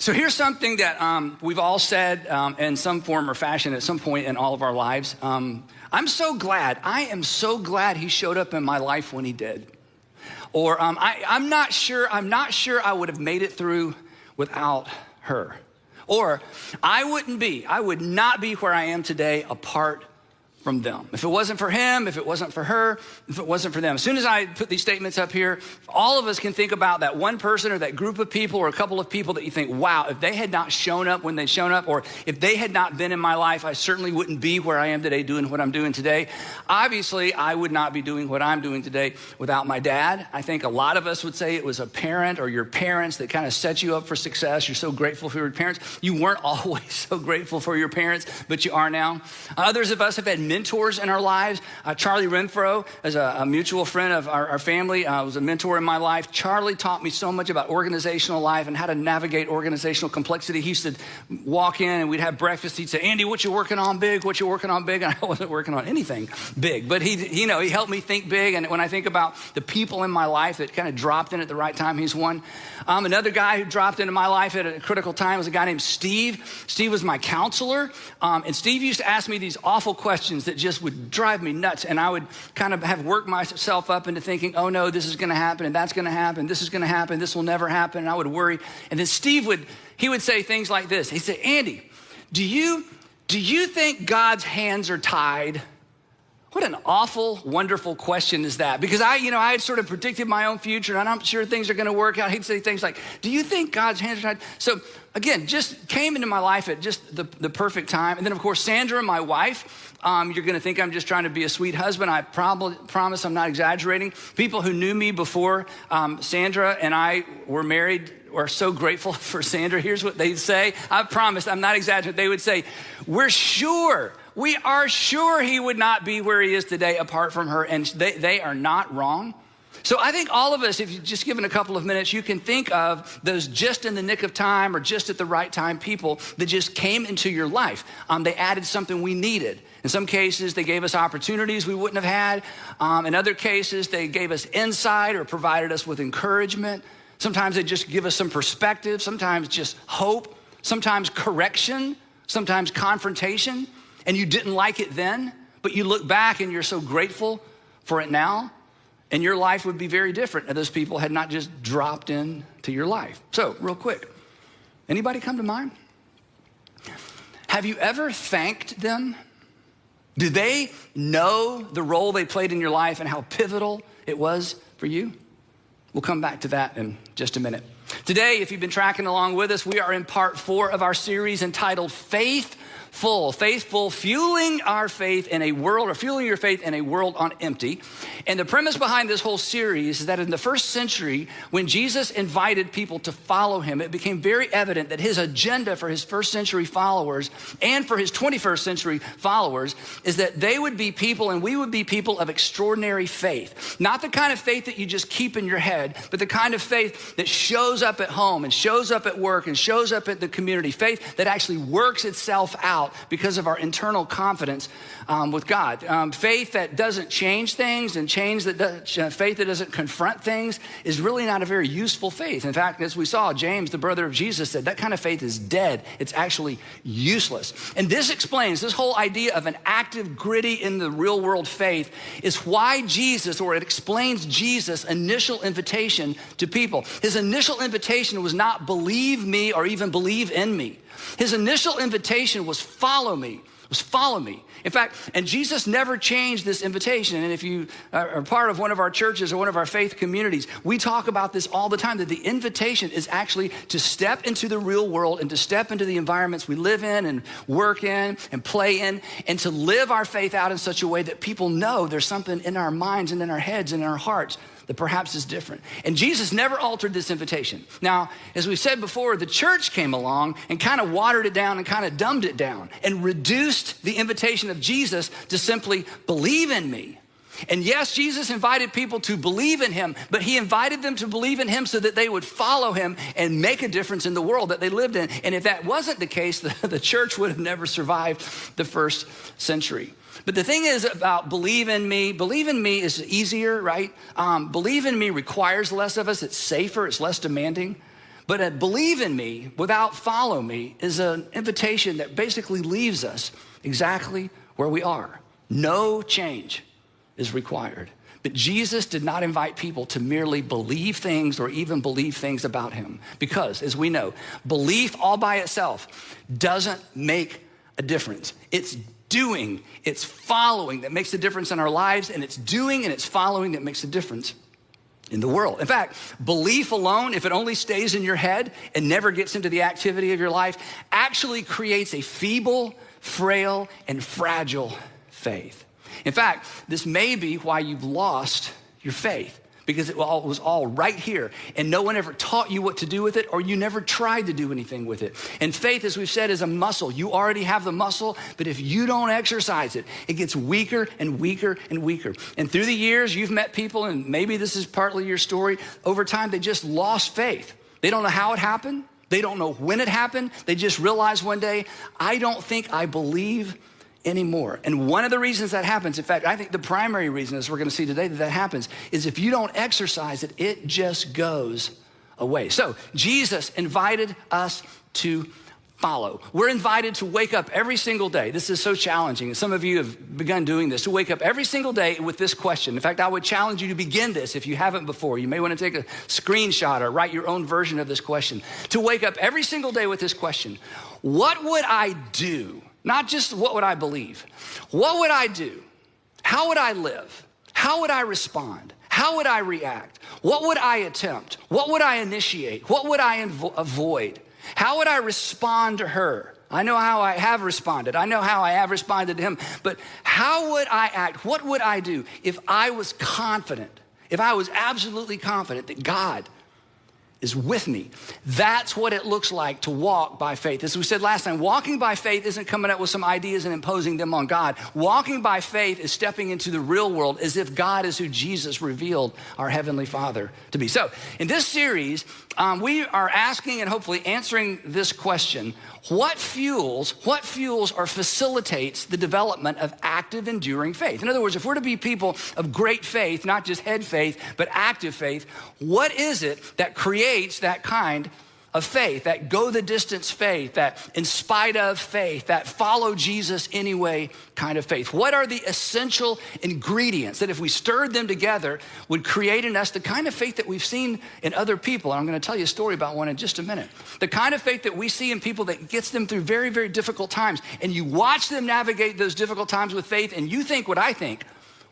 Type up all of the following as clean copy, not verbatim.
So here's something that we've all said in some form or fashion at some point in all of our lives. I am so glad he showed up in my life when he did. Or I'm not sure I would have made it through without her. Or I would not be where I am today apart from them. If it wasn't for him, if it wasn't for her, if it wasn't for them. As soon as I put these statements up here, all of us can think about that one person or that group of people or a couple of people that you think, wow, if they had not shown up when they shown up, or if they had not been in my life, I certainly wouldn't be where I am today doing what I'm doing today. Obviously, I would not be doing what I'm doing today without my dad. I think a lot of us would say it was a parent or your parents that kind of set you up for success. You're so grateful for your parents. You weren't always so grateful for your parents, but you are now. Others of us have had mentors in our lives. Charlie Renfro is a mutual friend of our family, was a mentor in my life. Charlie taught me so much about organizational life and how to navigate organizational complexity. He used to walk in and we'd have breakfast. He'd say, Andy, what you working on big? What you working on big? And I wasn't working on anything big, but he helped me think big. And when I think about the people in my life that kind of dropped in at the right time, he's one. Another guy who dropped into my life at a critical time was a guy named Steve. Steve was my counselor. And Steve used to ask me these awful questions that just would drive me nuts. And I would kind of have worked myself up into thinking, oh no, this is going to happen and that's going to happen. This is going to happen. This will never happen. And I would worry. And then Steve would say things like this. He'd say, Andy, do you think God's hands are tied? What an awful, wonderful question is that? Because I had sort of predicted my own future and I'm sure things are going to work out. He'd say things like, do you think God's hands are tied? So again, just came into my life at just the perfect time. And then of course, Sandra, my wife, you're going to think I'm just trying to be a sweet husband. I promise I'm not exaggerating. People who knew me before Sandra and I were married are so grateful for Sandra. Here's what they'd say. I promise I'm not exaggerating. They would say, we are sure he would not be where he is today apart from her. And they are not wrong. So I think all of us, if you've just given a couple of minutes, you can think of those just in the nick of time or just at the right time people that just came into your life. They added something we needed. In some cases, they gave us opportunities we wouldn't have had. In other cases, they gave us insight or provided us with encouragement. Sometimes they just give us some perspective, sometimes just hope, sometimes correction, sometimes confrontation. And you didn't like it then, but you look back and you're so grateful for it now. And your life would be very different if those people had not just dropped into your life. So real quick, anybody come to mind? Have you ever thanked them? Do they know the role they played in your life and how pivotal it was for you? We'll come back to that in just a minute. Today, if you've been tracking along with us, we are in part 4 of our series entitled Faithful, fueling our faith in a world, or fueling your faith in a world on empty. And the premise behind this whole series is that in the first century, when Jesus invited people to follow him, it became very evident that his agenda for his first century followers and for his 21st century followers is that they would be people and we would be people of extraordinary faith. Not the kind of faith that you just keep in your head, but the kind of faith that shows up at home and shows up at work and shows up at the community. Faith that actually works itself out because of our internal confidence with God. Faith that doesn't change things and faith that doesn't confront things is really not a very useful faith. In fact, as we saw, James, the brother of Jesus, said that kind of faith is dead. It's actually useless. And this explains this whole idea of an active, gritty, in the real world faith is why Jesus, or it explains Jesus' initial invitation to people. His initial invitation was not believe me or even believe in me. His initial invitation was follow me. In fact, and Jesus never changed this invitation. And if you are part of one of our churches or one of our faith communities, we talk about this all the time, that the invitation is actually to step into the real world and to step into the environments we live in and work in and play in, and to live our faith out in such a way that people know there's something in our minds and in our heads and in our hearts that perhaps is different. And Jesus never altered this invitation. Now, as we said before, the church came along and kind of watered it down and kind of dumbed it down and reduced the invitation of Jesus to simply believe in me. And yes, Jesus invited people to believe in him, but he invited them to believe in him so that they would follow him and make a difference in the world that they lived in. And if that wasn't the case, the church would have never survived the first century. But the thing is about believe in me is easier, right? Believe in me requires less of us. It's safer, it's less demanding. But a believe in me without follow me is an invitation that basically leaves us exactly where we are. No change is required. But Jesus did not invite people to merely believe things or even believe things about him. Because, as we know, belief all by itself doesn't make a difference. It's doing, it's following that makes the difference in our lives, and it's doing and it's following that makes the difference in the world. In fact, belief alone, if it only stays in your head and never gets into the activity of your life, actually creates a feeble, frail, and fragile faith. In fact, this may be why you've lost your faith, because it was all right here and no one ever taught you what to do with it, or you never tried to do anything with it. And faith, as we've said, is a muscle. You already have the muscle, but if you don't exercise it, it gets weaker and weaker and weaker. And through the years, you've met people, and maybe this is partly your story, over time, they just lost faith. They don't know how it happened. They don't know when it happened. They just realized one day, I don't think I believe anymore. And one of the reasons that happens, in fact, I think the primary reason, as we're going to see today, that happens is if you don't exercise it, it just goes away. So Jesus invited us to follow. We're invited to wake up every single day. This is so challenging. And some of you have begun doing this, to wake up every single day with this question. In fact, I would challenge you to begin this if you haven't before. You may want to take a screenshot or write your own version of this question. To wake up every single day with this question: what would I do? Not just what would I believe. What would I do? How would I live? How would I respond? How would I react? What would I attempt? What would I initiate? What would I avoid? How would I respond to her? I know how I have responded. I know how I have responded to him. But how would I act? What would I do if I was confident, if I was absolutely confident that God is with me? That's what it looks like to walk by faith. As we said last time, walking by faith isn't coming up with some ideas and imposing them on God. Walking by faith is stepping into the real world as if God is who Jesus revealed our Heavenly Father to be. So in this series, we are asking and hopefully answering this question: what fuels or facilitates the development of active, enduring faith? In other words, if we're to be people of great faith, not just head faith, but active faith, what is it that creates that kind of faith, that go the distance faith, that in spite of faith, that follow Jesus anyway kind of faith? What are the essential ingredients that, if we stirred them together, would create in us the kind of faith that we've seen in other people? And I'm going to tell you a story about one in just a minute. The kind of faith that we see in people that gets them through very, very difficult times. And you watch them navigate those difficult times with faith, and you think what I think: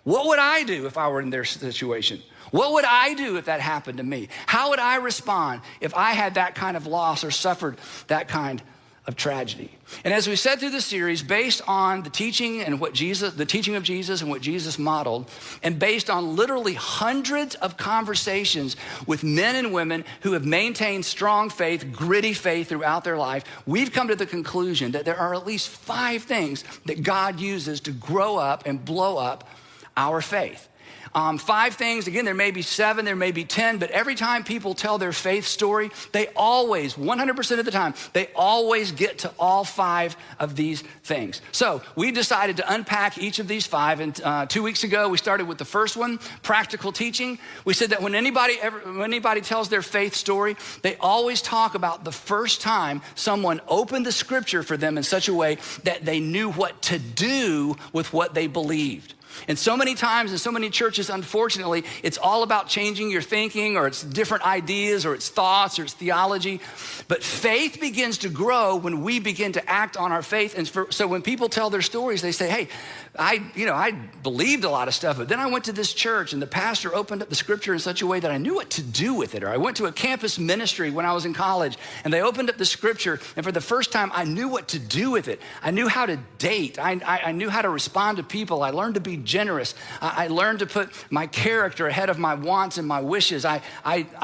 what would I do if I were in their situation? What would I do if that happened to me? How would I respond if I had that kind of loss or suffered that kind of tragedy? And as we said through the series, based on the teaching and the teaching of Jesus and what Jesus modeled, and based on literally hundreds of conversations with men and women who have maintained strong faith, gritty faith throughout their life, we've come to the conclusion that there are at least 5 things that God uses to grow up and blow up our faith. 5 things. Again, there may be 7, there may be 10, but every time people tell their faith story, they always, 100% of the time, they always get to all 5 of these things. So we decided to unpack each of these 5. And 2 weeks ago, we started with the first one, practical teaching. We said that when anybody tells their faith story, they always talk about the first time someone opened the scripture for them in such a way that they knew what to do with what they believed. And so many times in so many churches, unfortunately, it's all about changing your thinking, or it's different ideas, or it's thoughts, or it's theology. But faith begins to grow when we begin to act on our faith. And so when people tell their stories, they say, hey, I believed a lot of stuff, but then I went to this church and the pastor opened up the scripture in such a way that I knew what to do with it. Or I went to a campus ministry when I was in college and they opened up the scripture, and for the first time, I knew what to do with it. I knew how to date. I knew how to respond to people. I learned to be generous. I learned to put my character ahead of my wants and my wishes. I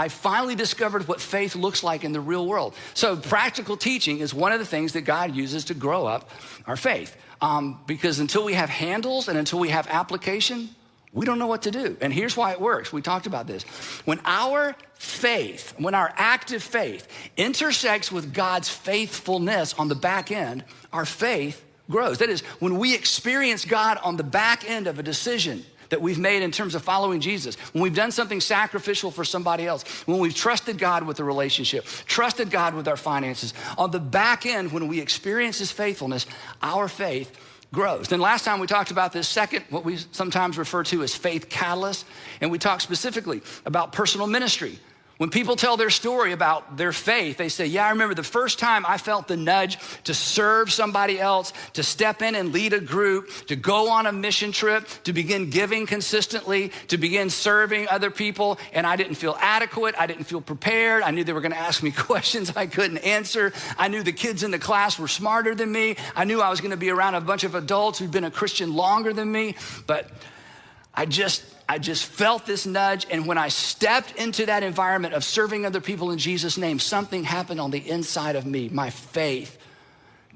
finally discovered what faith looks like in the real world. So practical teaching is one of the things that God uses to grow up our faith. Because until we have handles and until we have application, we don't know what to do. And here's why it works. We talked about this. When our active faith intersects with God's faithfulness on the back end, our faith grows. That is, when we experience God on the back end of a decision that we've made in terms of following Jesus, when we've done something sacrificial for somebody else, when we've trusted God with the relationship, trusted God with our finances, on the back end, when we experience his faithfulness, our faith grows. Then last time we talked about this second, what we sometimes refer to as faith catalyst, and we talked specifically about personal ministry. When people tell their story about their faith, they say, yeah, I remember the first time I felt the nudge to serve somebody else, to step in and lead a group, to go on a mission trip, to begin giving consistently, to begin serving other people, and I didn't feel adequate. I didn't feel prepared. I knew they were gonna ask me questions I couldn't answer. I knew the kids in the class were smarter than me. I knew I was gonna be around a bunch of adults who'd been a Christian longer than me, but I just felt this nudge, and when I stepped into that environment of serving other people in Jesus' name, something happened on the inside of me. My faith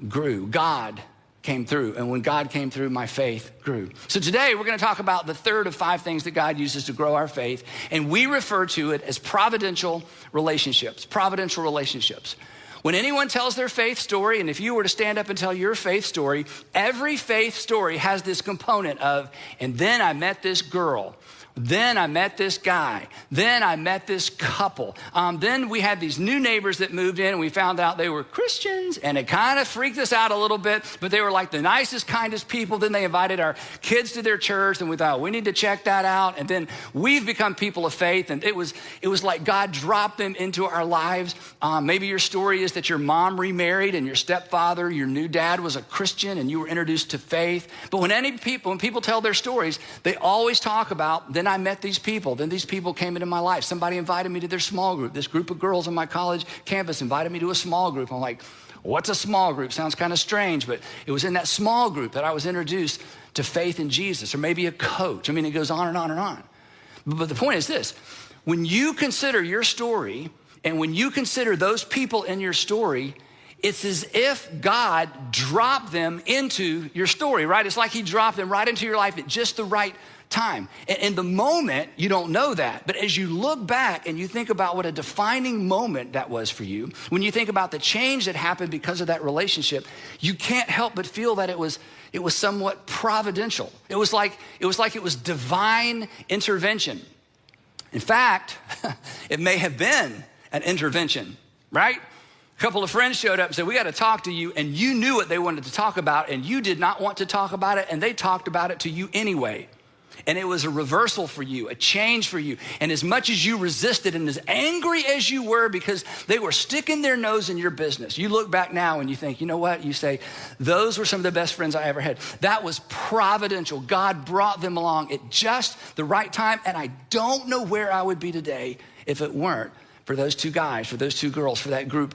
grew. God came through, and when God came through, my faith grew. So today, we're gonna talk about the third of 5 things that God uses to grow our faith, and we refer to it as providential relationships. Providential relationships. When anyone tells their faith story, and if you were to stand up and tell your faith story, every faith story has this component of, and then I met this girl, then I met this guy, then I met this couple. Then we had these new neighbors that moved in, and we found out they were Christians, and it kind of freaked us out a little bit, but they were like the nicest, kindest people. Then they invited our kids to their church, and we thought, we need to check that out. And then we've become people of faith, and it was like God dropped them into our lives. Maybe your story is that your mom remarried, and your stepfather, your new dad, was a Christian, and you were introduced to faith. But when people tell their stories, they always talk about, then I met these people. Then these people came into my life. Somebody invited me to their small group. This group of girls on my college campus invited me to a small group. I'm like, what's a small group? Sounds kind of strange, but it was in that small group that I was introduced to faith in Jesus, or maybe a coach. I mean, it goes on and on and on. But the point is this: when you consider your story, and when you consider those people in your story, it's as if God dropped them into your story, right? It's like he dropped them right into your life at just the right time. In the moment, you don't know that. But as you look back and you think about what a defining moment that was for you, when you think about the change that happened because of that relationship, you can't help but feel that it was somewhat providential. It was like it was divine intervention. In fact, it may have been an intervention, right? A couple of friends showed up and said, we got to talk to you, and you knew what they wanted to talk about, and you did not want to talk about it, and they talked about it to you anyway. And it was a reversal for you, a change for you. And as much as you resisted and as angry as you were because they were sticking their nose in your business, you look back now and you think, you know what? You say, those were some of the best friends I ever had. That was providential. God brought them along at just the right time. And I don't know where I would be today if it weren't for those 2 guys, for those 2 girls, for that group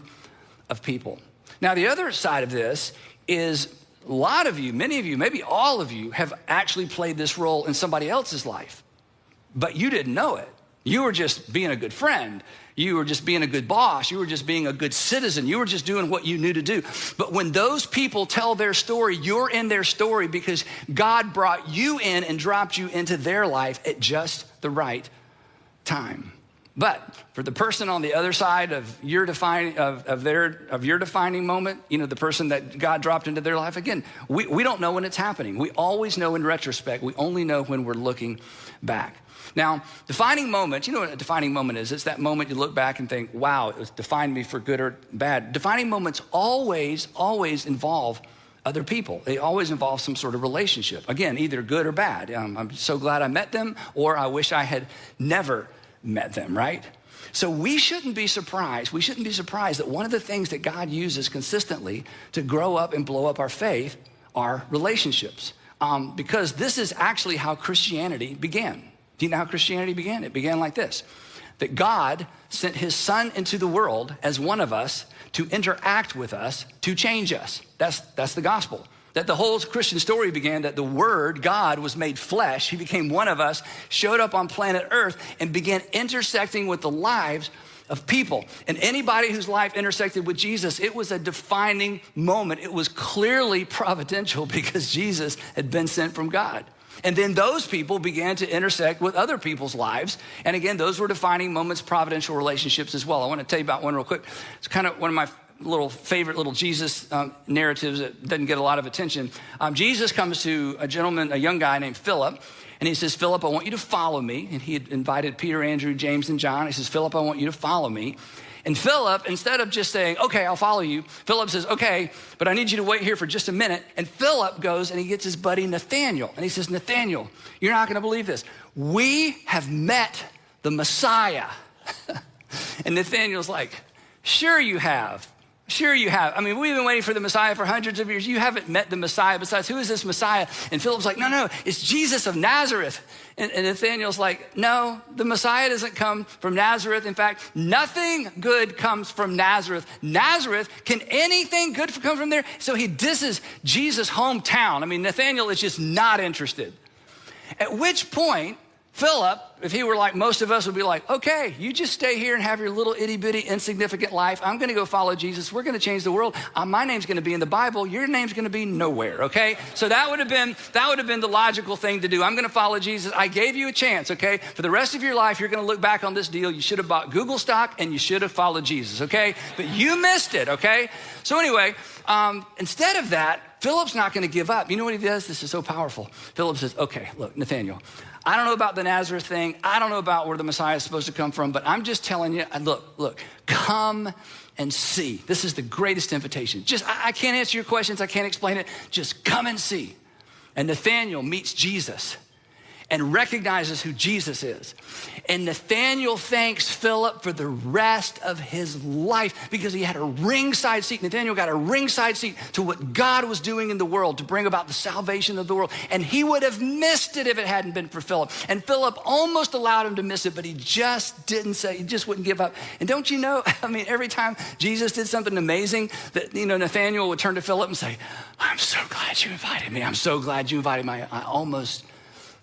of people. Now, the other side of this is a lot of you, many of you, maybe all of you have actually played this role in somebody else's life, but you didn't know it. You were just being a good friend. You were just being a good boss. You were just being a good citizen. You were just doing what you knew to do. But when those people tell their story, you're in their story because God brought you in and dropped you into their life at just the right time. But for the person on the other side of your defining moment, you know, the person that God dropped into their life, again, we don't know when it's happening. We always know in retrospect. We only know when we're looking back. Now, defining moments, you know what a defining moment is? It's that moment you look back and think, wow, it defined me for good or bad. Defining moments always involve other people. They always involve some sort of relationship. Again, either good or bad. I'm so glad I met them, or I wish I had never met them, right? So we shouldn't be surprised. We shouldn't be surprised that one of the things that God uses consistently to grow up and blow up our faith are relationships. Because this is actually how Christianity began. Do you know how Christianity began? It began like this: that God sent his son into the world as one of us to interact with us, to change us. That's the gospel. That the whole Christian story began that the Word, God, was made flesh. He became one of us, showed up on planet Earth, and began intersecting with the lives of people. And anybody whose life intersected with Jesus, it was a defining moment. It was clearly providential because Jesus had been sent from God. And then those people began to intersect with other people's lives. And again, those were defining moments, providential relationships as well. I want to tell you about one real quick. It's kind of one of my favorite little Jesus narratives that doesn't get a lot of attention. Jesus comes to a young guy named Philip, And he says, Philip, I want you to follow me. And he had invited Peter, Andrew, James, and John. He says, Philip, I want you to follow me. And Philip, instead of just saying, okay, I'll follow you, Philip says, okay, but I need you to wait here for just a minute. And Philip goes and he gets his buddy Nathaniel. And he says, Nathaniel, you're not going to believe this. We have met the Messiah. And Nathaniel's like, sure you have. Sure you have. I mean, we've been waiting for the Messiah for hundreds of years. You haven't met the Messiah. Besides, who is this Messiah? And Philip's like, no, it's Jesus of Nazareth. And Nathaniel's like, no, the Messiah doesn't come from Nazareth. In fact, nothing good comes from Nazareth. Nazareth, can anything good come from there? So he disses Jesus' hometown. I mean, Nathaniel is just not interested. At which point, Philip, if he were like most of us, would be like, okay, you just stay here and have your little itty bitty insignificant life. I'm going to go follow Jesus. We're going to change the world. My name's going to be in the Bible. Your name's going to be nowhere. Okay. So that would have been the logical thing to do. I'm going to follow Jesus. I gave you a chance. Okay. For the rest of your life, you're going to look back on this deal. You should have bought Google stock and you should have followed Jesus. Okay. But you missed it. Okay. So anyway, instead of that, Philip's not going to give up. You know what he does? This is so powerful. Philip says, okay, look, Nathaniel, I don't know about the Nazareth thing. I don't know about where the Messiah is supposed to come from, but I'm just telling you, look, come and see. This is the greatest invitation. I can't answer your questions. I can't explain it. Just come and see. And Nathaniel meets Jesus and recognizes who Jesus is. And Nathaniel thanks Philip for the rest of his life because he had a ringside seat. Nathaniel got a ringside seat to what God was doing in the world to bring about the salvation of the world. And he would have missed it if it hadn't been for Philip. And Philip almost allowed him to miss it, but he just didn't say, he just wouldn't give up. And don't you know, I mean, every time Jesus did something amazing, that, Nathaniel would turn to Philip and say, I'm so glad you invited me. I'm so glad you invited me. I almost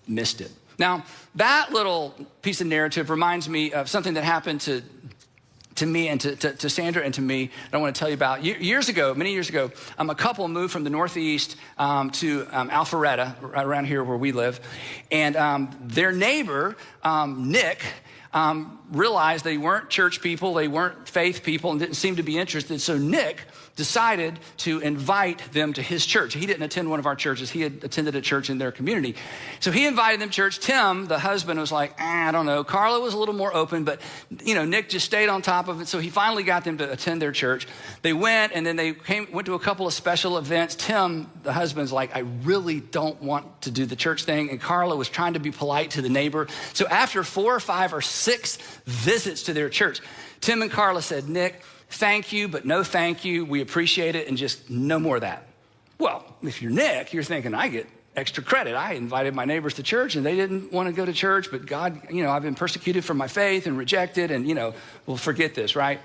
missed it. Now, that little piece of narrative reminds me of something that happened to me and to Sandra and to me that I want to tell you about. Many years ago, a couple moved from the Northeast to Alpharetta, right around here where we live. And their neighbor, Nick, realized they weren't church people, they weren't faith people, and didn't seem to be interested. So Nick decided to invite them to his church. He didn't attend one of our churches. He had attended a church in their community. So he invited them to church. Tim, the husband, was like, I don't know. Carla was a little more open, but Nick just stayed on top of it. So he finally got them to attend their church. They went, and then they went to a couple of special events. Tim, the husband's like, I really don't want to do the church thing. And Carla was trying to be polite to the neighbor. So after 4 or 5 or 6 visits to their church, Tim and Carla said, Nick, thank you, but no thank you. We appreciate it, and just no more of that. Well, if you're Nick, you're thinking, I get extra credit. I invited my neighbors to church, and they didn't want to go to church, but God, I've been persecuted for my faith and rejected, and, we'll forget this, right?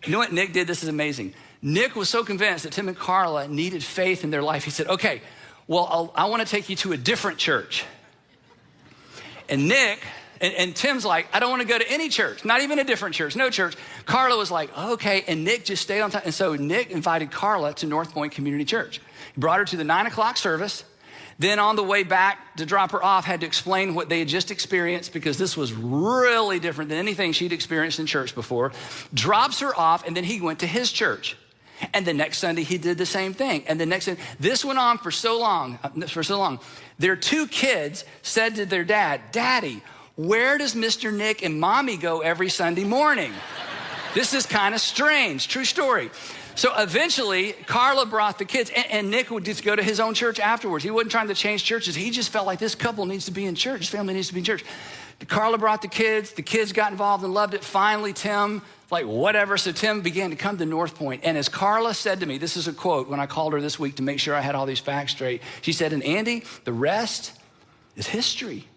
You know what Nick did? This is amazing. Nick was so convinced that Tim and Carla needed faith in their life. He said, okay, well, I want to take you to a different church. And Nick... And Tim's like, I don't want to go to any church, not even a different church, no church. Carla was like, okay. And Nick just stayed on time. And so Nick invited Carla to North Point Community Church. He brought her to the 9 o'clock service. Then on the way back to drop her off, had to explain what they had just experienced because this was really different than anything she'd experienced in church before. Drops her off, and then he went to his church. And the next Sunday, he did the same thing. And the next Sunday, this went on for so long. Their 2 kids said to their dad, Daddy, where does Mr. Nick and Mommy go every Sunday morning? This is kind of strange. True story. So eventually, Carla brought the kids, and Nick would just go to his own church afterwards. He wasn't trying to change churches. He just felt like this couple needs to be in church. His family needs to be in church. Carla brought the kids. The kids got involved and loved it. Finally, Tim, like whatever. So Tim began to come to North Point. And as Carla said to me, this is a quote when I called her this week to make sure I had all these facts straight. She said, and Andy, the rest is history.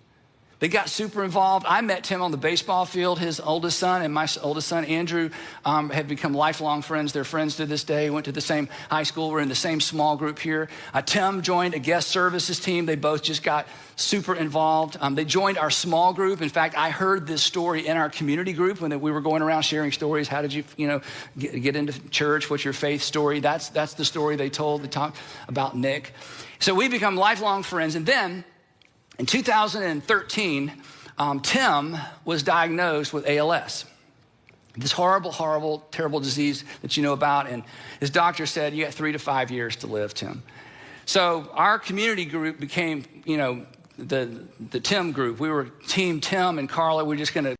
They got super involved. I met Tim on the baseball field. His oldest son and my oldest son, Andrew, have become lifelong friends. They're friends to this day. Went to the same high school. We're in the same small group here. Tim joined a guest services team. They both just got super involved. They joined our small group. In fact, I heard this story in our community group when we were going around sharing stories. How did you, get into church? What's your faith story? That's the story they told. They talked about Nick. So we become lifelong friends. And then in 2013, Tim was diagnosed with ALS, this horrible, horrible, terrible disease that you know about. And his doctor said, you got 3 to 5 years to live, Tim. So our community group became, the Tim group. We were Team Tim and Carla. We're just going to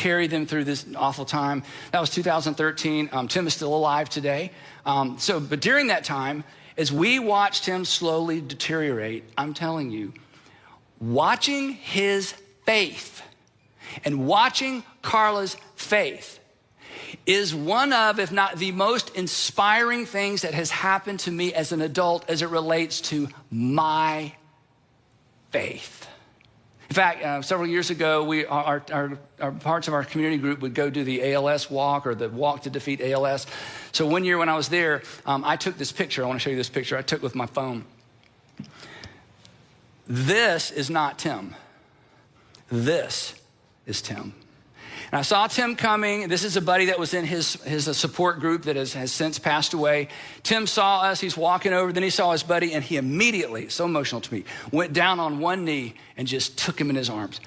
carry them through this awful time. That was 2013. Tim is still alive today. But during that time, as we watched him slowly deteriorate, I'm telling you, watching his faith and watching Carla's faith is one of, if not the most inspiring things that has happened to me as an adult as it relates to my faith. In fact, several years ago, our parts of our community group would go do the ALS walk or the walk to defeat ALS. So one year when I was there, I took this picture. I want to show you this picture I took with my phone. This is not Tim. This is Tim. And I saw Tim coming. This is a buddy that was in his support group that has since passed away. Tim saw us. He's walking over. Then he saw his buddy, and he immediately, so emotional to me, went down on one knee and just took him in his arms.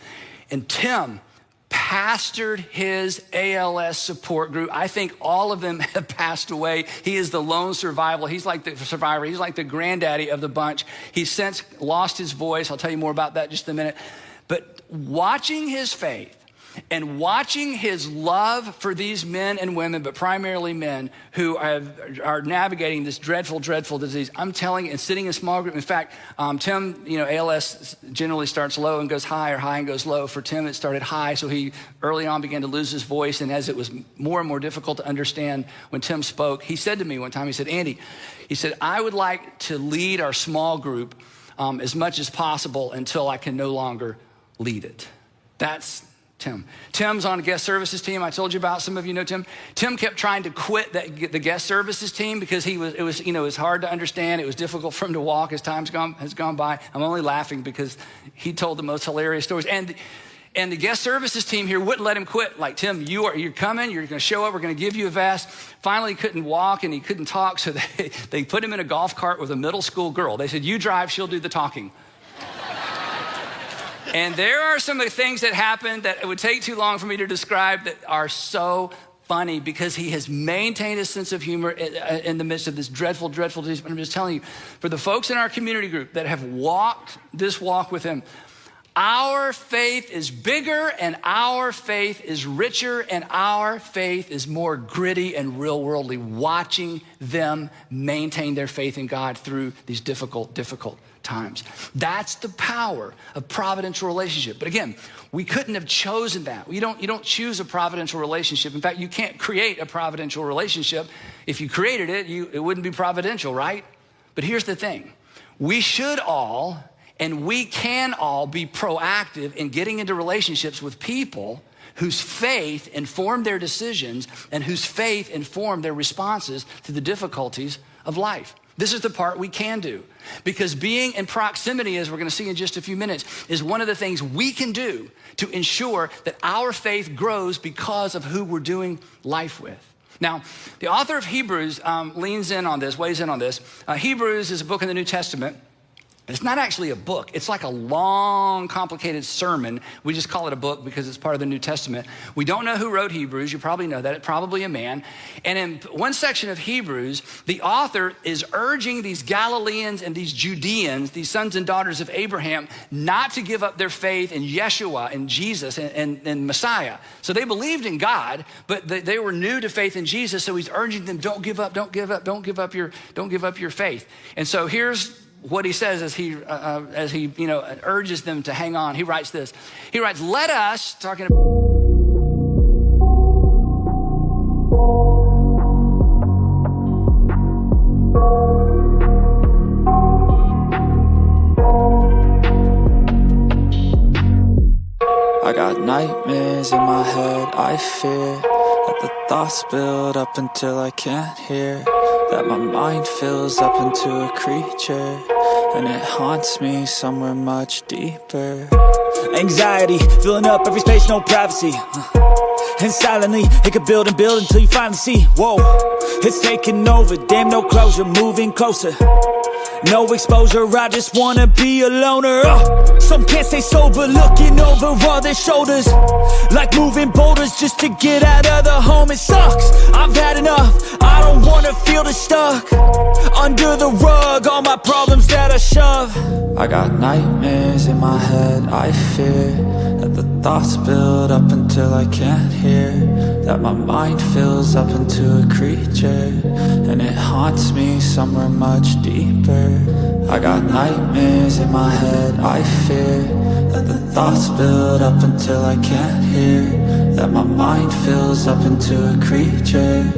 And Tim pastored his ALS support group. I think all of them have passed away. He is the lone survivor. He's like the survivor. He's like the granddaddy of the bunch. He's since lost his voice. I'll tell you more about that in just a minute. But watching his faith and watching his love for these men and women, but primarily men who are navigating this dreadful, dreadful disease, I'm telling you, and sitting in a small group. In fact, Tim, ALS generally starts low and goes high, or high and goes low. For Tim, it started high, so he early on began to lose his voice. And as it was more and more difficult to understand when Tim spoke, he said to me one time, he said, Andy, he said, I would like to lead our small group as much as possible until I can no longer lead it. That's Tim. Tim's on a guest services team. I told you about, some of you know Tim. Tim kept trying to quit the guest services team because it was hard to understand. It was difficult for him to walk as time has gone by. I'm only laughing because he told the most hilarious stories. And the guest services team here wouldn't let him quit. Like, Tim, you're coming, you're gonna show up, we're gonna give you a vest. Finally, he couldn't walk and he couldn't talk, so they put him in a golf cart with a middle school girl. They said, you drive, she'll do the talking. And there are some of the things that happened that it would take too long for me to describe that are so funny because he has maintained a sense of humor in the midst of this dreadful, dreadful disease. But I'm just telling you, for the folks in our community group that have walked this walk with him, our faith is bigger and our faith is richer and our faith is more gritty and real worldly, watching them maintain their faith in God through these difficult, difficult times. That's the power of providential relationship. But again, we couldn't have chosen that. You don't choose a providential relationship. In fact, you can't create a providential relationship. If you created it, it wouldn't be providential, right? But here's the thing. We should all, and we can all, be proactive in getting into relationships with people whose faith informed their decisions and whose faith informed their responses to the difficulties of life. This is the part we can do, because being in proximity, as we're going to see in just a few minutes, is one of the things we can do to ensure that our faith grows because of who we're doing life with. Now, the author of Hebrews weighs in on this. Hebrews is a book in the New Testament. It's not actually a book. It's like a long, complicated sermon. We just call it a book because it's part of the New Testament. We don't know who wrote Hebrews. You probably know that. It's probably a man. And in one section of Hebrews, the author is urging these Galileans and these Judeans, these sons and daughters of Abraham, not to give up their faith in Yeshua and Jesus and Messiah. So they believed in God, but they were new to faith in Jesus. So he's urging them, don't give up your faith. And so here's what he says as he urges them to hang on. He writes this. He writes, let us, talking about, I got nightmares in my head, I fear that the thoughts build up until I can't hear, that my mind fills up into a creature, and it haunts me somewhere much deeper. Anxiety, filling up every space, no privacy. And silently, it could build and build until you finally see, whoa, it's taking over, damn, no closure, moving closer. No exposure, I just wanna be a loner. Some can't stay sober, looking over all their shoulders, like moving boulders just to get out of the home. It sucks, I've had enough, I don't wanna feel the stuck under the rug. All my problems that I shove. I got nightmares in my head, I fear that the thoughts build up until I can't hear, that my mind fills up into a creature, and it haunts me somewhere much deeper. I got nightmares in my head, I fear that the thoughts build up until I can't hear, that my mind fills up into a creature,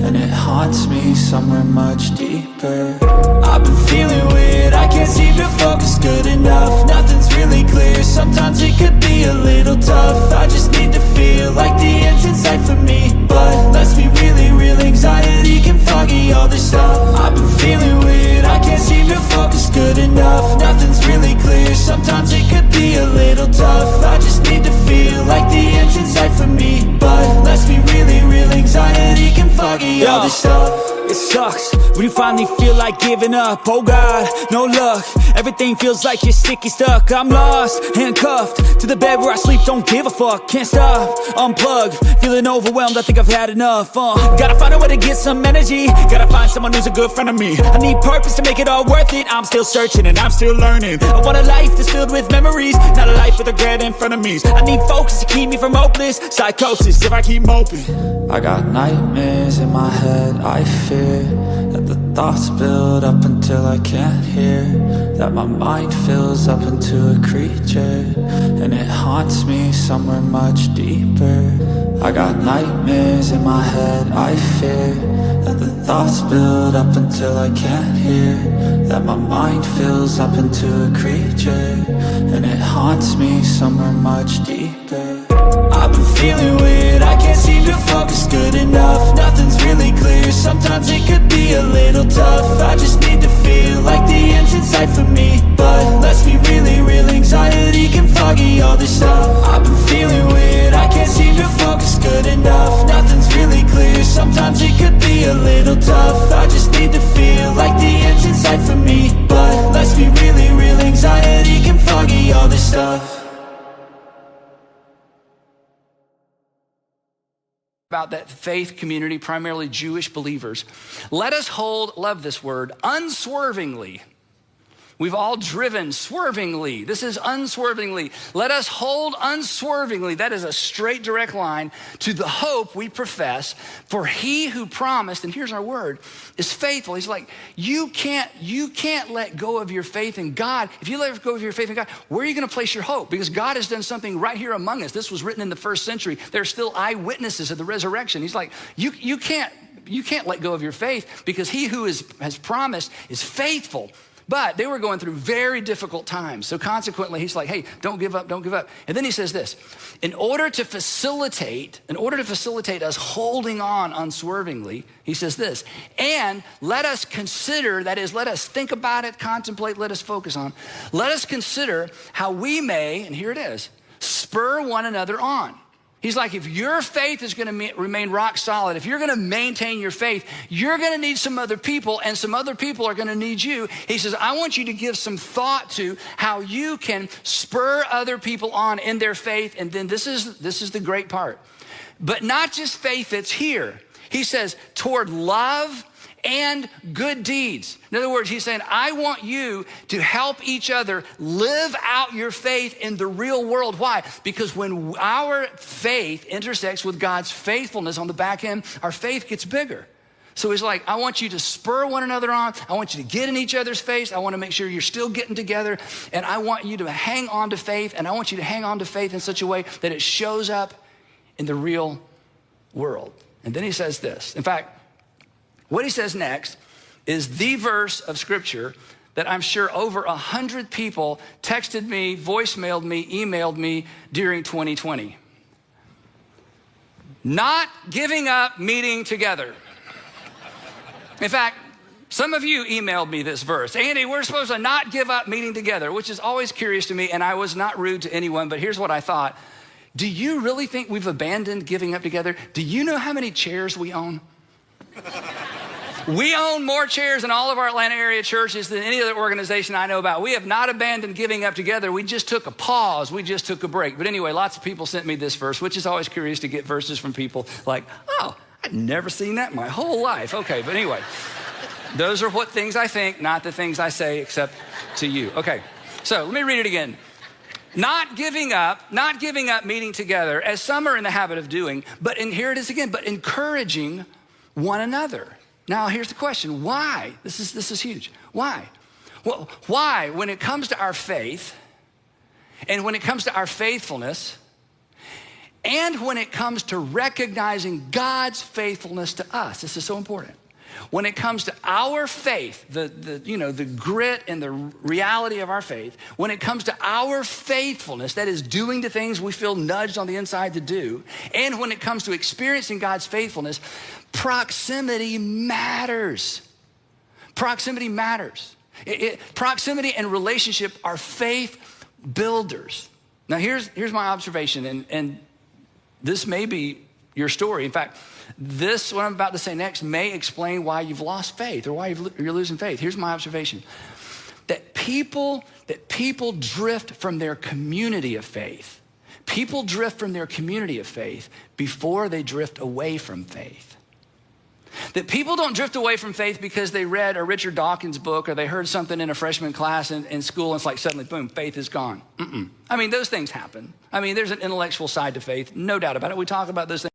and it haunts me somewhere much deeper. I've been feeling weird, I can't seem to focus good enough. Nothing's really clear, sometimes it could be a little tough. I just need to feel like the end's in sight for me, but let's be really real, anxiety can foggy all this stuff. I've been feeling weird, I can't seem to focus good enough. Nothing's really clear, sometimes it could be a little tough. I just need to feel like the end's in sight for me, but let's be really real, anxiety can foggy all this stuff. It sucks when you finally feel like giving up. Oh God, no luck. Everything feels like you're sticky stuck. I'm lost, handcuffed to the bed where I sleep. Don't give a fuck, can't stop. Unplug, feeling overwhelmed. I think I've had enough. Gotta find a way to get some energy. Gotta find someone who's a good friend of me. I need purpose to make it all worth it. I'm still searching and I'm still learning. I want a life that's filled with memories, not a life with regret and frenemies. I need focus to keep me from hopeless psychosis if I keep moping. I got nightmares in my head, I fear that the thoughts build up until I can't hear, that my mind fills up into a creature, and it haunts me somewhere much deeper. I got nightmares in my head, I fear that the thoughts build up until I can't hear, that my mind fills up into a creature, and it haunts me somewhere much deeper. I've been feeling weird, I can't seem to focus good enough. Nothing's really clear, sometimes it could be a little tough. I just need to feel like the end's in sight for me, but let's be really real, anxiety can foggy all this stuff. I've been feeling weird, I can't seem to focus good enough. Nothing's really clear, sometimes it could be a little tough. I just need to feel like the end's in sight for me, but let's be really real, anxiety can foggy all this stuff. About that faith community, primarily Jewish believers. Let us hold, love this word, unswervingly. We've all driven swervingly. This is unswervingly. Let us hold unswervingly. That is a straight, direct line to the hope we profess. For he who promised, and here's our word, is faithful. He's like, you can't let go of your faith in God. If you let go of your faith in God, where are you going to place your hope? Because God has done something right here among us. This was written in the first century. They're still eyewitnesses of the resurrection. He's like, you can't let go of your faith, because he who has promised is faithful. But they were going through very difficult times. So consequently, he's like, hey, don't give up, don't give up. And then he says this, in order to facilitate us holding on unswervingly, he says this, and let us consider, that is, let us think about it, contemplate, let us focus on, let us consider how we may, and here it is, spur one another on. He's like, if your faith is going to remain rock solid, if you're going to maintain your faith, you're going to need some other people, and some other people are going to need you. He says, I want you to give some thought to how you can spur other people on in their faith. And then this is the great part. But not just faith that's here. He says, toward love and good deeds. In other words, he's saying, I want you to help each other live out your faith in the real world. Why? Because when our faith intersects with God's faithfulness on the back end, our faith gets bigger. So he's like, I want you to spur one another on. I want you to get in each other's face. I want to make sure you're still getting together. And I want you to hang on to faith. And I want you to hang on to faith in such a way that it shows up in the real world. And then he says this. In fact, what he says next is the verse of scripture that I'm sure over 100 people texted me, voicemailed me, emailed me during 2020. Not giving up meeting together. In fact, some of you emailed me this verse. Andy, we're supposed to not give up meeting together, which is always curious to me, and I was not rude to anyone, but here's what I thought. Do you really think we've abandoned giving up together? Do you know how many chairs we own? We own more chairs in all of our Atlanta area churches than any other organization I know about. We have not abandoned giving up together. We just took a pause. We just took a break. But anyway, lots of people sent me this verse, which is always curious to get verses from people like, oh, I'd never seen that in my whole life. Okay, but anyway, those are what things I think, not the things I say, except to you. Okay, so let me read it again. Not giving up meeting together as some are in the habit of doing, but here it is again, but encouraging one another. Now here's the question, why? This is huge. Why? Well, why, when it comes to our faith, and when it comes to our faithfulness, and when it comes to recognizing God's faithfulness to us, this is so important. When it comes to our faith, the grit and the reality of our faith, when it comes to our faithfulness, that is doing the things we feel nudged on the inside to do, and when it comes to experiencing God's faithfulness, proximity matters. Proximity matters. Proximity and relationship are faith builders. Now here's my observation, and this may be your story. In fact, what I'm about to say next may explain why you've lost faith or why you're losing faith. Here's my observation. That people drift from their community of faith. People drift from their community of faith before they drift away from faith. That people don't drift away from faith because they read a Richard Dawkins book or they heard something in a freshman class in school and it's like suddenly, boom, faith is gone. I mean, those things happen. I mean, there's an intellectual side to faith, no doubt about it. We talk about those things.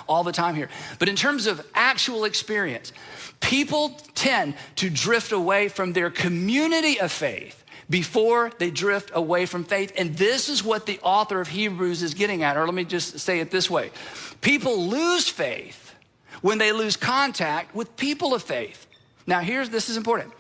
all the time here. But in terms of actual experience, people tend to drift away from their community of faith before they drift away from faith. And this is what the author of Hebrews is getting at. Or let me just say it this way. People lose faith when they lose contact with people of faith. Now this is important.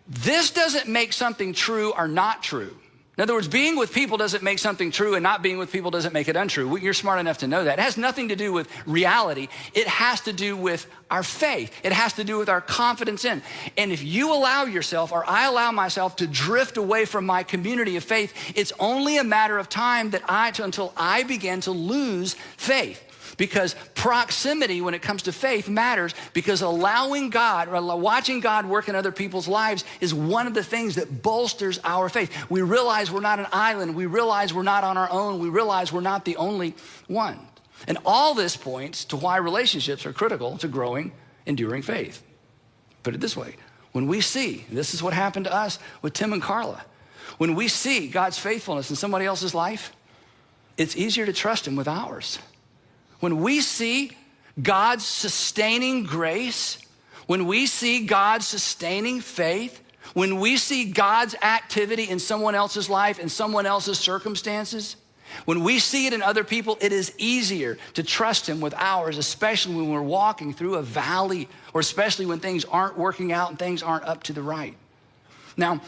This doesn't make something true or not true. In other words, being with people doesn't make something true, and not being with people doesn't make it untrue. You're smart enough to know that. It has nothing to do with reality. It has to do with our faith. It has to do with our confidence in. And if you allow yourself, or I allow myself, to drift away from my community of faith, it's only a matter of time until I begin to lose faith. Because proximity when it comes to faith matters, because allowing God or watching God work in other people's lives is one of the things that bolsters our faith. We realize we're not an island. We realize we're not on our own. We realize we're not the only one. And all this points to why relationships are critical to growing, enduring faith. Put it this way. When we see, this is what happened to us with Tim and Carla. When we see God's faithfulness in somebody else's life, it's easier to trust him with ours. When we see God's sustaining grace, when we see God's sustaining faith, when we see God's activity in someone else's life, in someone else's circumstances, when we see it in other people, it is easier to trust him with ours, especially when we're walking through a valley, or especially when things aren't working out and things aren't up to the right. Now,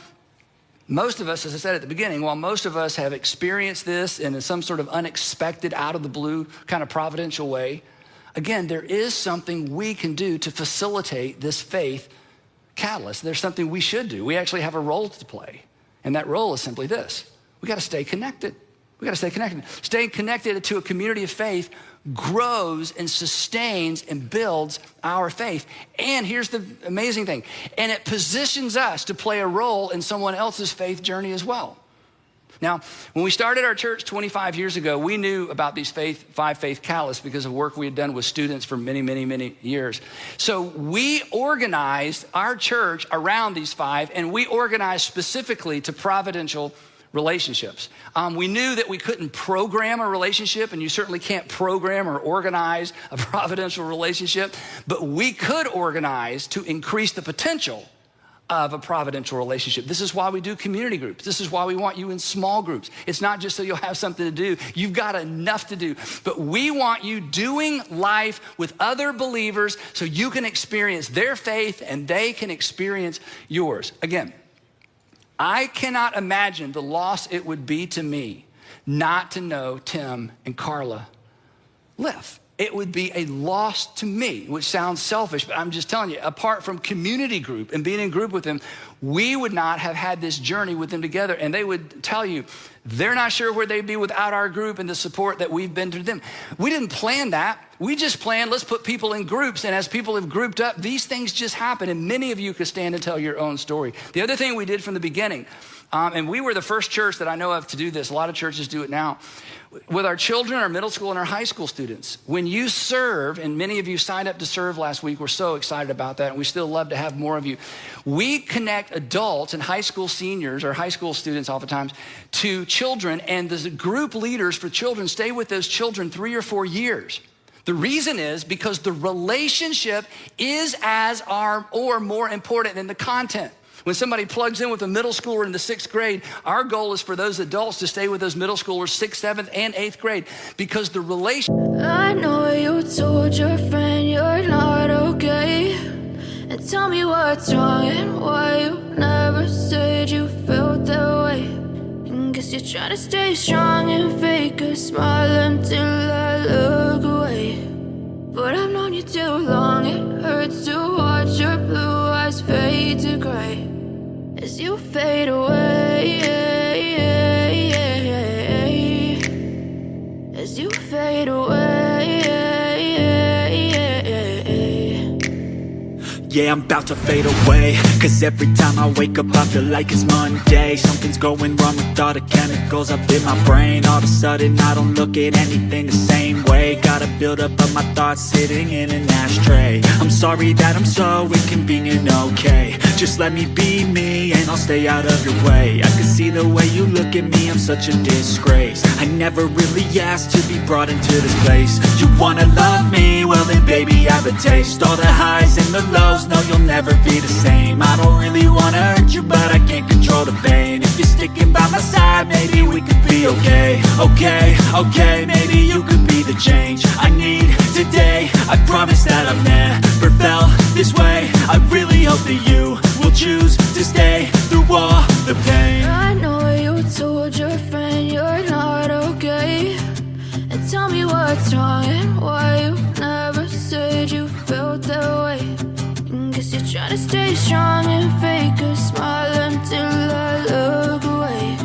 most of us, as I said at the beginning, while most of us have experienced this in some sort of unexpected, out of the blue kind of providential way, again, there is something we can do to facilitate this faith catalyst. There's something we should do. We actually have a role to play. And that role is simply this. We got to stay connected. We got to stay connected. Staying connected to a community of faith grows and sustains and builds our faith. And here's the amazing thing. And it positions us to play a role in someone else's faith journey as well. Now, when we started our church 25 years ago, we knew about these five faith catalysts because of work we had done with students for many, many, many years. So we organized our church around these five, and we organized specifically to providential relationships. We knew that we couldn't program a relationship, and you certainly can't program or organize a providential relationship, but we could organize to increase the potential of a providential relationship. This is why we do community groups. This is why we want you in small groups. It's not just so you'll have something to do. You've got enough to do, but we want you doing life with other believers so you can experience their faith and they can experience yours. Again, I cannot imagine the loss it would be to me not to know Tim and Carla live. It would be a loss to me, which sounds selfish, but I'm just telling you, apart from community group and being in group with them, we would not have had this journey with them together. And they would tell you, they're not sure where they'd be without our group and the support that we've been to them. We didn't plan that. We just planned, let's put people in groups. And as people have grouped up, these things just happen. And many of you could stand and tell your own story. The other thing we did from the beginning, and we were the first church that I know of to do this. A lot of churches do it now. With our children, our middle school and our high school students, when you serve, and many of you signed up to serve last week, we're so excited about that, and we still love to have more of you. We connect adults and high school seniors, or high school students oftentimes, to children, and the group leaders for children stay with those children 3 or 4 years. The reason is because the relationship is or more important than the content. When somebody plugs in with a middle schooler in the 6th grade, our goal is for those adults to stay with those middle schoolers 6th, 7th, and 8th grade, because the relation. I know you told your friend you're not okay, and tell me what's wrong and why you never said you felt that way. And guess you're trying to stay strong and fake a smile until I look away. But I've known you too long, it hurts to watch your blue eyes fade to gray as you fade away, as you fade away. Yeah, I'm about to fade away, cause every time I wake up I feel like it's Monday. Something's going wrong with all the chemicals up in my brain. All of a sudden I don't look at anything the same way. Got a buildup of my thoughts sitting in an ashtray. I'm sorry that I'm so inconvenient, okay. Just let me be me and I'll stay out of your way. I can see the way you look at me, I'm such a disgrace. I never really asked to be brought into this place. You wanna love me? Well then baby, have a taste. All the highs and the lows, no you'll never be the same. I don't really wanna hurt you, but I can't control the pain. If you're sticking by my side, maybe we could be okay. Okay, maybe you could be the change I need today. I promise that I've never felt this way. I really hope that you will choose to stay through all the pain. I know you told your friend you're not okay, and tell me what's wrong and why you never said you felt that way. And guess you're trying to stay strong and fake a smile until I look away.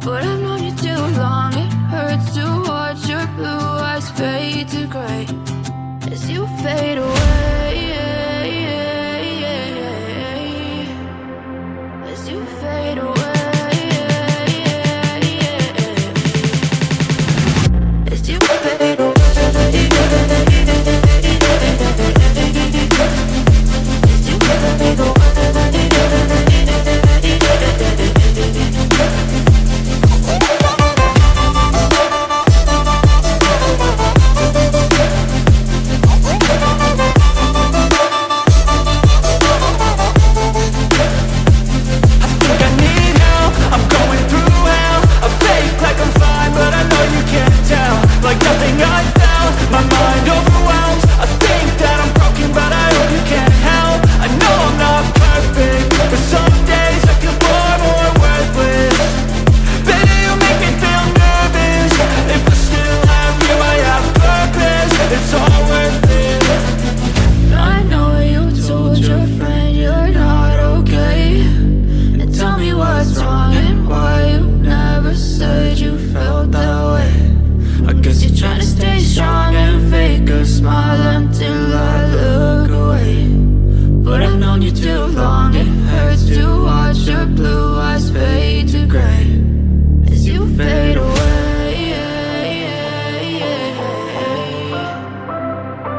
But I've known you too long, it hurts to watch your blue eyes fade to gray as you fade away. As you fade away. As you fade away. As you fade away. Like nothing I felt, my mind overwhelms. I think that I'm broken, but I hope you can't help. I know I'm not perfect, but some days I feel far more worthless. Baby, you make me feel nervous. If I still have you, I have purpose. It's all worth it. I know you told your friend you're not okay, and tell me what's wrong and why you never said you felt that way. I guess you're trying to stay strong and fake a smile until I look away. But I've known you too long, it hurts to watch your blue eyes fade to gray as you fade away.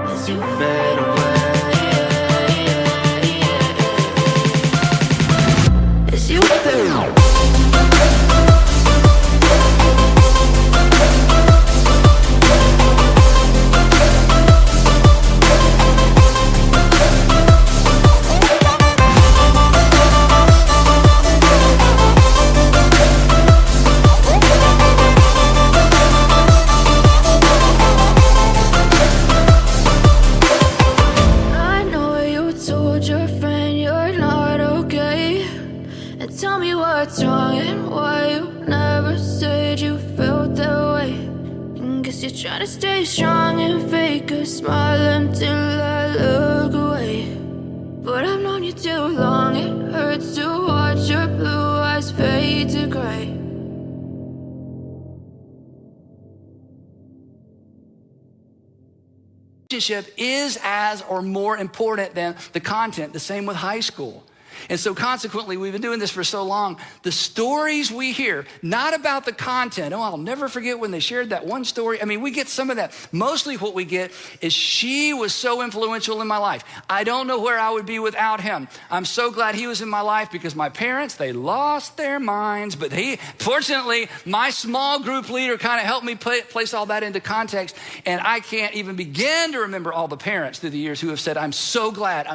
As you fade away. As you fade away. What's wrong and why you never said you felt that way. And guess you're trying to stay strong and fake a smile until I look away. But I've known you too long, it hurts to watch your blue eyes fade to gray. Relationship is as or more important than the content. The same with high school. And so consequently, we've been doing this for so long, the stories we hear, not about the content. Oh, I'll never forget when they shared that one story. I mean, we get some of that. Mostly what we get is she was so influential in my life. I don't know where I would be without him. I'm so glad he was in my life because my parents, they lost their minds. But fortunately, my small group leader kind of helped me place all that into context. And I can't even begin to remember all the parents through the years who have said, I'm so glad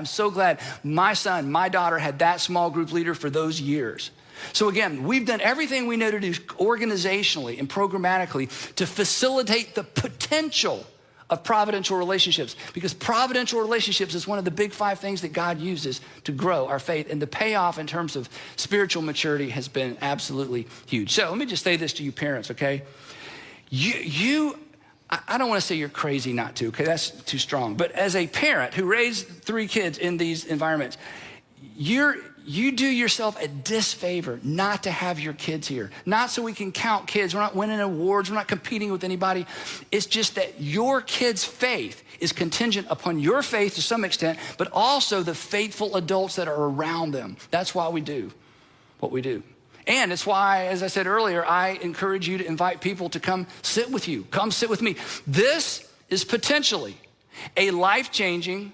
my son, my daughter had that small group leader for those years. So again, we've done everything we know to do organizationally and programmatically to facilitate the potential of providential relationships, because providential relationships is one of the big 5 things that God uses to grow our faith, and the payoff in terms of spiritual maturity has been absolutely huge. So let me just say this to you parents, okay? I don't want to say you're crazy not to, okay? That's too strong. But as a parent who raised 3 kids in these environments, you do yourself a disfavor not to have your kids here. Not so we can count kids. We're not winning awards. We're not competing with anybody. It's just that your kids' faith is contingent upon your faith to some extent, but also the faithful adults that are around them. That's why we do what we do. And it's why, as I said earlier, I encourage you to invite people to come sit with you. Come sit with me. This is potentially a life-changing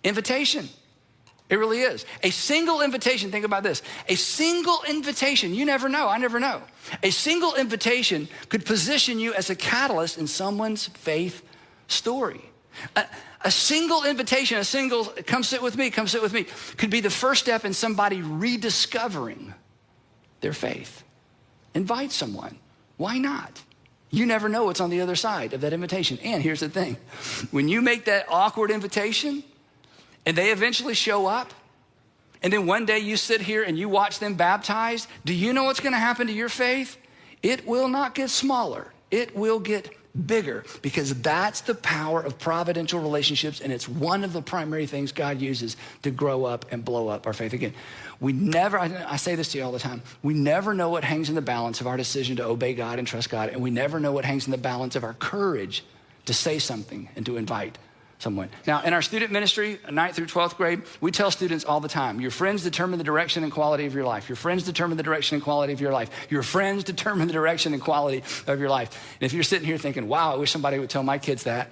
invitation. It really is. A single invitation, think about this. A single invitation, you never know, I never know. A single invitation could position you as a catalyst in someone's faith story. A single invitation, come sit with me, could be the first step in somebody rediscovering their faith. Invite someone. Why not? You never know what's on the other side of that invitation. And here's the thing. When you make that awkward invitation and they eventually show up, and then one day you sit here and you watch them baptized, do you know what's going to happen to your faith? It will not get smaller. It will get bigger, because that's the power of providential relationships, and it's one of the primary things God uses to grow up and blow up our faith. Again, we never, I say this to you all the time, we never know what hangs in the balance of our decision to obey God and trust God, and we never know what hangs in the balance of our courage to say something and to invite someone. Now, in our student ministry, 9th through 12th grade, we tell students all the time, your friends determine the direction and quality of your life. Your friends determine the direction and quality of your life. Your friends determine the direction and quality of your life. And if you're sitting here thinking, wow, I wish somebody would tell my kids that.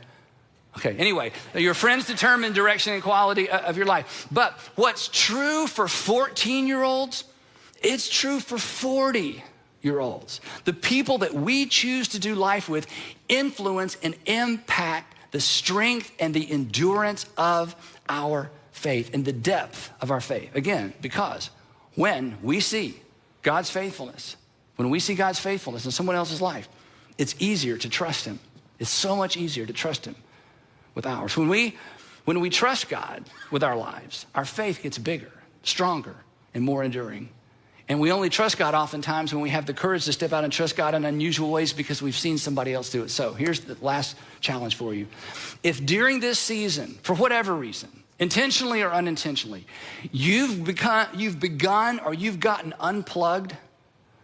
Okay, anyway, your friends determine direction and quality of your life. But what's true for 14-year-olds, it's true for 40-year-olds. The people that we choose to do life with influence and impact the strength and the endurance of our faith and the depth of our faith. Again, because when we see God's faithfulness, in someone else's life, it's easier to trust him. It's so much easier to trust him with ours. When we trust God with our lives, our faith gets bigger, stronger, and more enduring. And we only trust God oftentimes when we have the courage to step out and trust God in unusual ways because we've seen somebody else do it. So here's the last challenge for you. If during this season, for whatever reason, intentionally or unintentionally, you've begun or you've gotten unplugged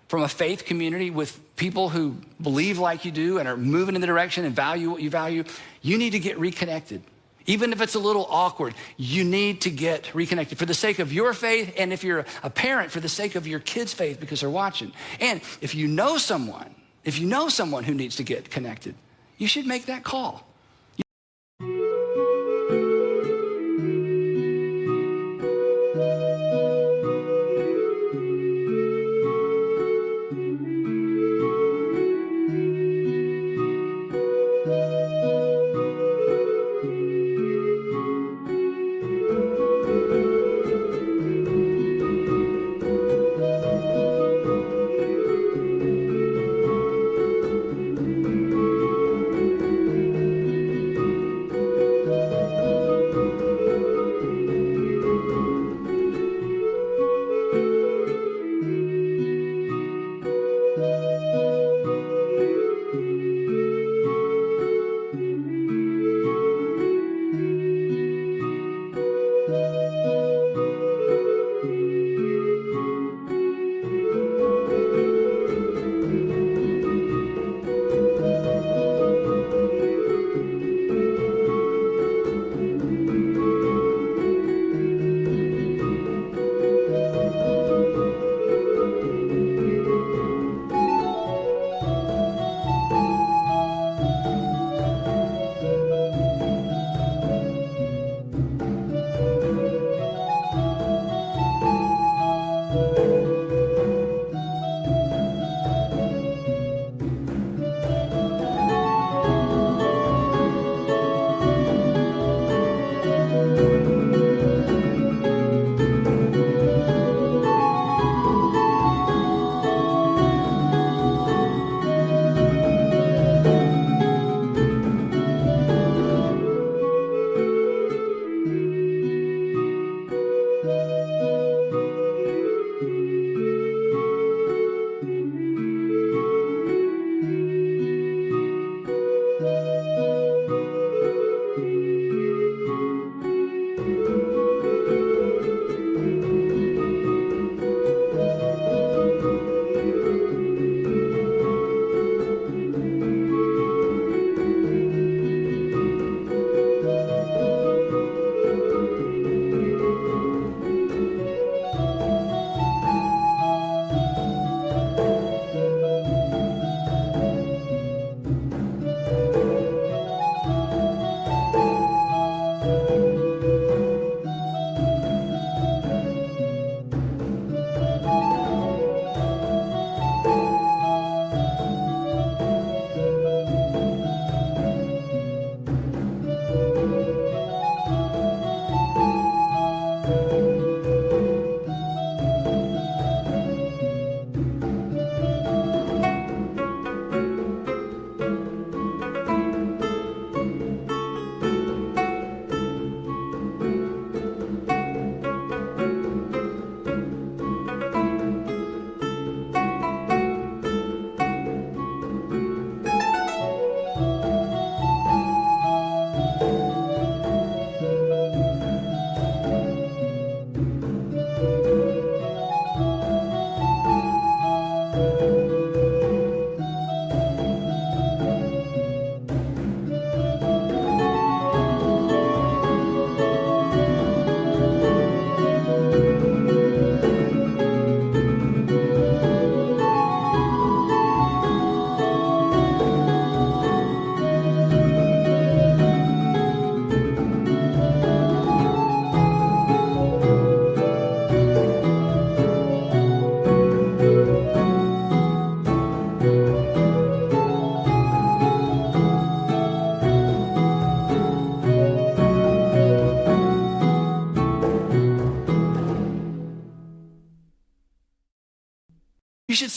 from a faith community with people who believe like you do and are moving in the direction and value what you value, you need to get reconnected. Even if it's a little awkward, you need to get reconnected for the sake of your faith, and if you're a parent, for the sake of your kids' faith because they're watching. And if you know someone who needs to get connected, you should make that call.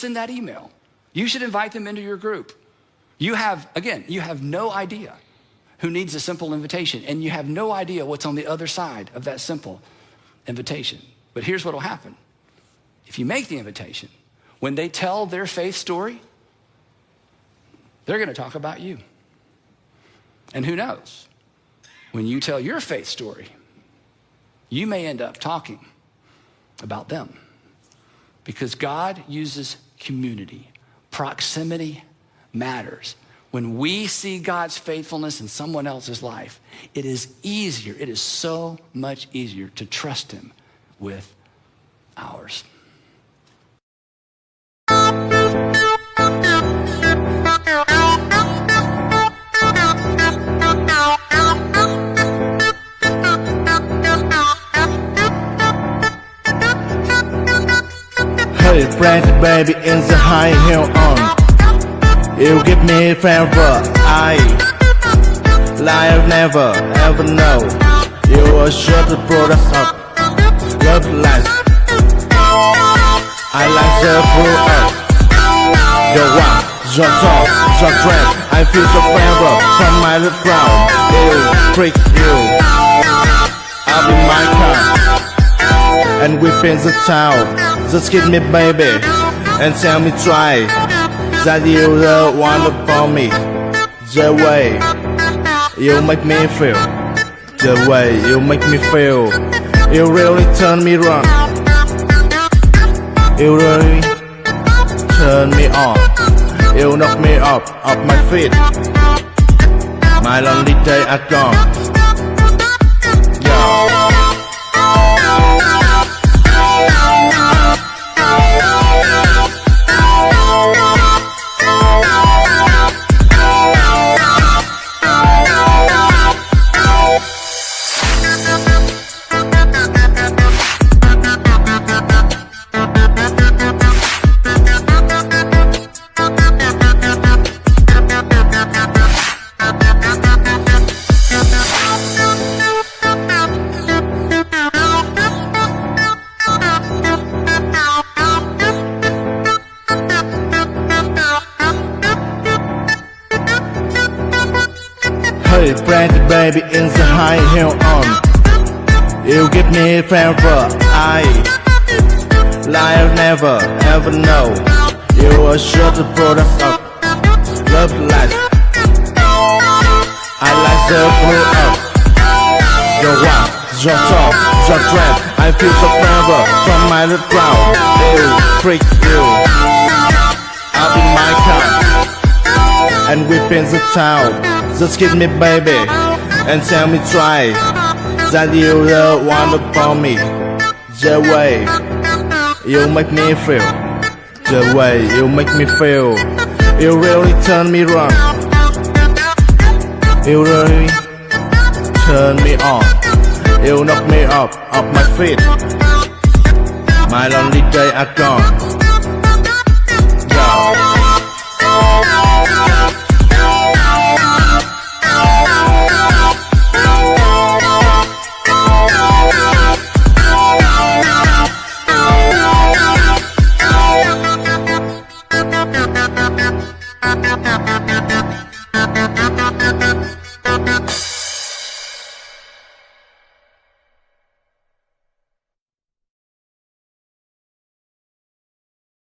send that email. You should invite them into your group. You have no idea who needs a simple invitation, and you have no idea what's on the other side of that simple invitation. But here's what will happen. If you make the invitation, when they tell their faith story, they're going to talk about you. And who knows? When you tell your faith story, you may end up talking about them. Because God uses community. Proximity matters. When we see God's faithfulness in someone else's life, it is easier, it is so much easier to trust him with ours. Hey, brandy baby in the high heel on. You give me favor, I never ever know. You are sure to put us up, love life. I like the blue earth. Your walk, your talk, your dress. I feel the favor from my little ground. You freak you. I'll be my car. And we in the town. Just give me baby and tell me try that you the one for me. The way you make me feel, the way you make me feel, you really turn me wrong. You really turn me on. You knock me off my feet. My lonely days are gone. Hey, brandy baby in the high heel on. You give me favor, I never ever know. You are sure to put us up, love life. I like the blue earth. Your walk, your talk, your dress. I feel the favor from my little ground. You freak you. I'll be my car. And we in the town. Just give me baby and tell me try that you the one for me. The way you make me feel, the way you make me feel, you really turn me wrong. You really turn me on. You knock me off my feet. My lonely days are gone.